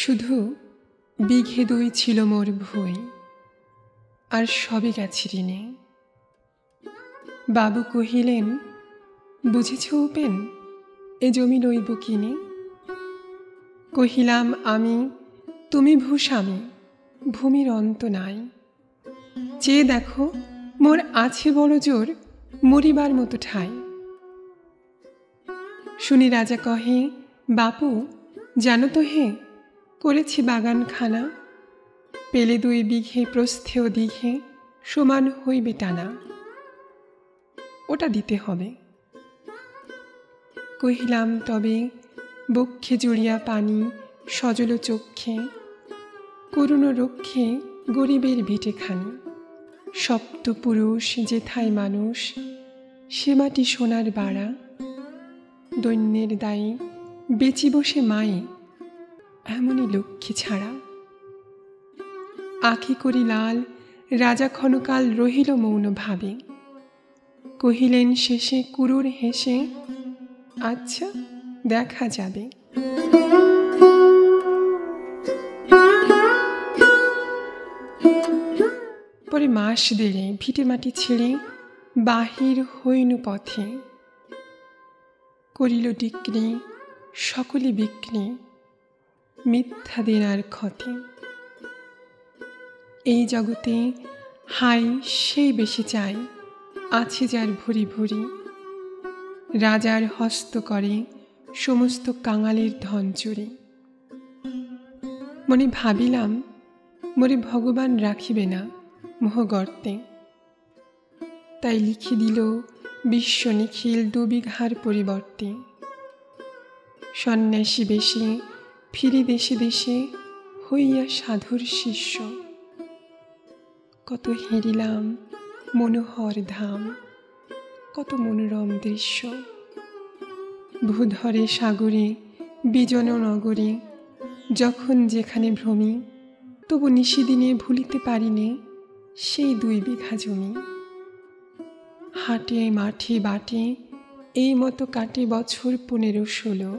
শুধু বিঘে 2 ছিল মোর ভুঁই, আর সবে গেছে ঋণে। বাবু কহিলেন, বুঝেছ উপেন, এ জমি লইব কিনে? কহিলাম আমি, তুমি ভূস্বামী, ভূমির অন্ত নাই। চেয়ে দেখো, মোর আছে বড় জোর, মরিবার মতো ঠাই। শুনি রাজা কহে, বাপু জানো তো হে, করেছি বাগানখানা, পেলে 2 বিঘে প্রস্থেও দীঘে, সমান হইবে টানা। ওটা দিতে হবে। কহিলাম তবে, বক্ষে জুড়িয়া পানি, সজল চক্ষে, করুণ রক্ষে গরিবের ভিটেখানি। সপ্তপুরুষ যেথায় মানুষ, সে মাটি সোনার বাড়া। দৈন্যের দায়ে বেচি বসে মায়ে, এমনই লক্ষ্মী ছাড়া। আঁখি করি লাল, রাজা ক্ষণকাল রহিল মৌন ভাবে। কহিলেন শেষে কুরুর হেসে, আচ্ছা দেখা যাবে। পরে মাস দেড়ে ভিটে মাটি ছেড়ে বাহির হইনু পথে। করিল ডিক্রি, সকলে বিক্রি, মিথ্যা দেনার ক্ষতে। এই জগতে হাই সেই বেশি চাই, আছে যার ভরি ভরি। রাজার হস্ত করে সমস্ত কাঙালের ধন চুরি। মনে ভাবিলাম, মোরে ভগবান রাখিবে না মোহগর্তে। তাই লিখি দিল বিশ্ব নিখিল 2 বিঘার পরিবর্তে। সন্ন্যাসী বেশে ফিরি দেশে দেশে, হইয়া সাধুর শিষ্য। কত হেরিলাম মনোহর ধাম, কত মনোরম দৃশ্য। ভূধরে সাগরে বিজন নগরে, যখন যেখানে ভ্রমি, তবু নিশিদিনে ভুলিতে পারিনে সেই 2 বিঘা জমি। হাটে মাঠে বাটে এই মতো কাটে বছর 15-16।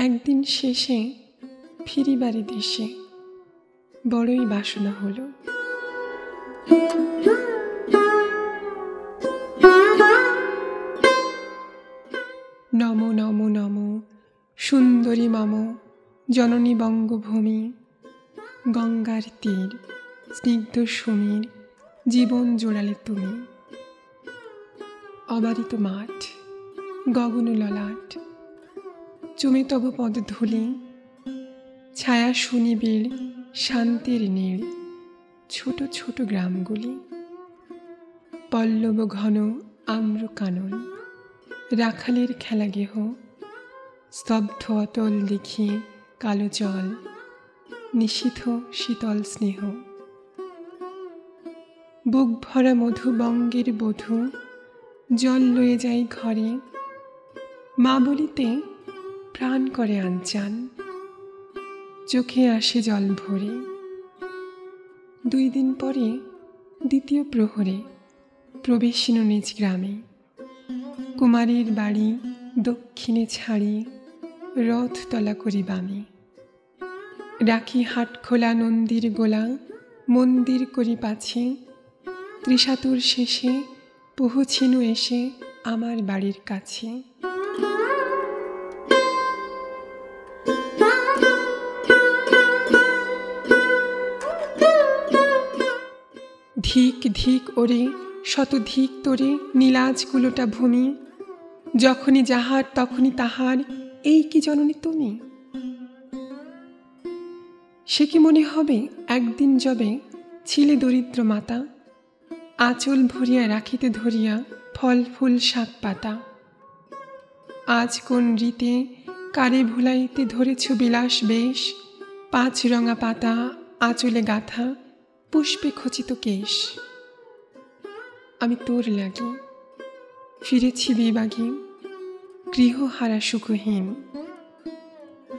একদিন শেষে ফিরিবারে দেশে, বড়ই বাসনা হলো। নম নম নম সুন্দরী মম জননী বঙ্গভূমি। গঙ্গার তীর স্নিগ্ধ সমীর, জীবন জোড়ালে তুমি। অবারিত মাঠ, গগন ললাট, চুমে তব পদধূলি। ছায়া সুনিবিড় শান্তির নীড়, ছোট ছোট গ্রামগুলি। পল্লব ঘন আম্র কানন, রাখালের খেলা গেহ। স্তব্ধ অতল দেখি কালো জল, নিশীথ শীতল স্নেহ। বুক ভরা মধু বঙ্গের বধূ, জল লয়ে যাই ঘরে। মা বলিতে প্রাণ করে আনচান, চোখে আসে জল ভরে। 2 দিন পরে দ্বিতীয় প্রহরে প্রবেশিন নিজ গ্রামে। কুমারীর বাড়ি দক্ষিণে ছাড়ি, রথতলা করি বামে। রাখি হাট খোলা নন্দীর গোলা, মন্দির করি পাছে। ত্রিশাতুর শেষে পৌঁছিনু এসে আমার বাড়ির কাছে। ধিক ধিক ওরে শত ধিক তোরে, নীলাজ কুলোটা ভূমি। যখনই যাহার তখনই তাহার, এই কি জননী তুমি? সে কি মনে হবে একদিন যবে ছিলে দরিদ্র মাতা, আঁচল ভরিয়া রাখিতে ধরিয়া ফল ফুল শাক পাতা। আজ কোন রীতে কারে ভুলাইতে ধরেছ বিলাস বেশ, 5 রঙা পাতা আঁচলে গাথা, পুষ্পে খচিত কেশ। আমি তোর লাগি ফিরেছি বিবাগী, গৃহহারা সুখহীন।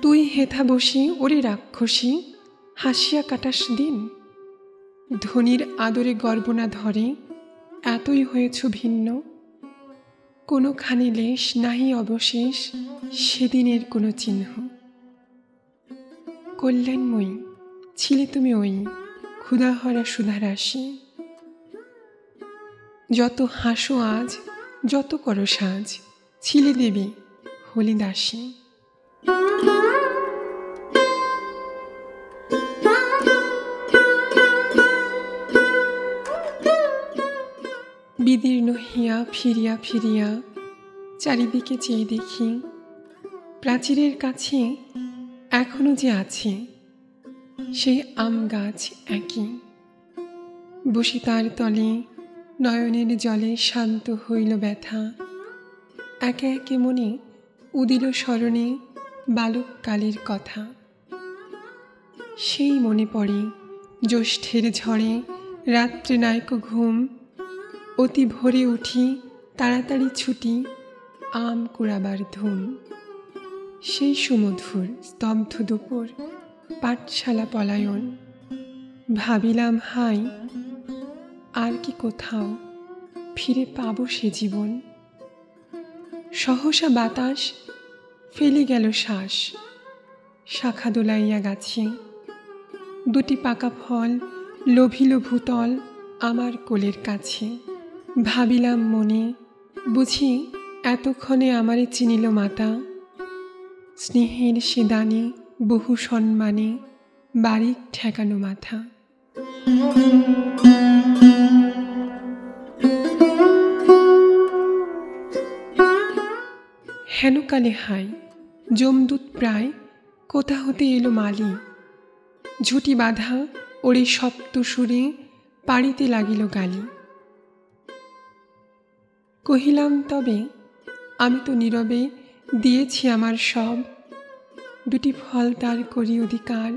তুই হেথা বসি ওরে রাক্ষসী, হাসিয়া কাটাস দিন। ধনির আদরে গর্ব না ধরে, এতই হয়েছ ভিন্ন। কোনোখানি লেশ নাহি অবশেষ, সেদিনের কোনো চিহ্ন। কল্যাণময়ী ছিলে তুমি ওই ক্ষুধাহরা সুধারাশি। যত হাসো আজ, যত করো সাজ, ছিলে দেবী হলি দাসী। বিদীর্ণ হিয়া ফিরিয়া ফিরিয়া চারিদিকে চেয়ে দেখি, প্রাচীরের কাছে এখনো যে আছে সেই আম গাছ একই। বসে তার তলে নয়নের জলে শান্ত হইল ব্যথা। একে একে মনে উদিল স্মরণে বালককালের কথা। সেই মনে পড়ে জ্যৈষ্ঠের ঝড়ে রাত্রে নায়ক ঘুম, অতি ভোরে উঠি তাড়াতাড়ি ছুটি আম কুড়াবার ধুম। সেই সুমধুর স্তব্ধ দুপুর পাঠশালা পলায়ন, ভাবিলাম হাই আর কি কোথাও ফিরে পাবো সে জীবন। সহসা বাতাস ফেলে গেল শ্বাস, শাখা দোলাইয়া গাছে দুটি পাকা ফল লোভিল ভূতল আমার কোলের কাছে। ভাবিলাম মনে, বুঝি এতক্ষণে আমারে চিনিল মাতা। স্নেহের সে দানে বহু সম্মানে বারিক ঠেকানো মাথা। হেনকালে হাই যমদূত প্রায় কোথা হতে এলো মালি। ঝুটি বাঁধা ওরে সপ্ত সুরে পাড়িতে লাগিল গালি। কহিলাম তবে আমি তো নীরবে দিয়েছি আমার সব, দুটি ফল তার করি অধিকার,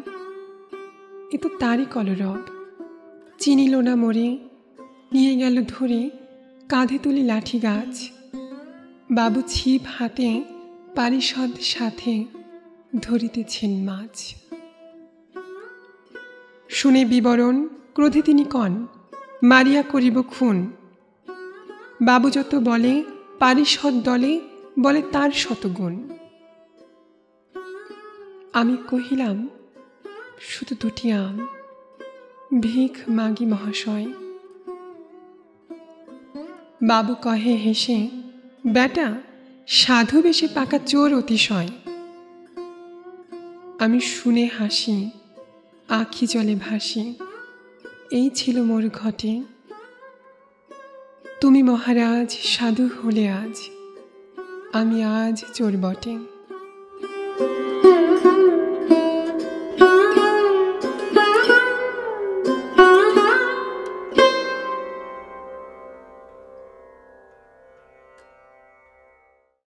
এ তো তারই কলরব। চিনিল না মোরে, নিয়ে গেল ধরে কাঁধে তুলি লাঠি গাছ। বাবু ছিপ হাতে পারিষদ সাথে ধরিতেছেন মাছ। শুনে বিবরণ ক্রোধে তিনি কন, মারিয়া করিব খুন। বাবু যত বলে পারিষদ দলে বলে তার শতগুণ। আমি কহিলাম শুধু দুটি আম, ভিখ মাগি মহাশয়। বাবু কহে হেসে, বেটা সাধু বেশে পাকা চোর অতিশয়। আমি শুনে হাসি, আখি জলে ভাসি, এই ছিল মোর ঘটে। তুমি মহারাজ সাধু হলে আজ, আমি আজ চোর বটে।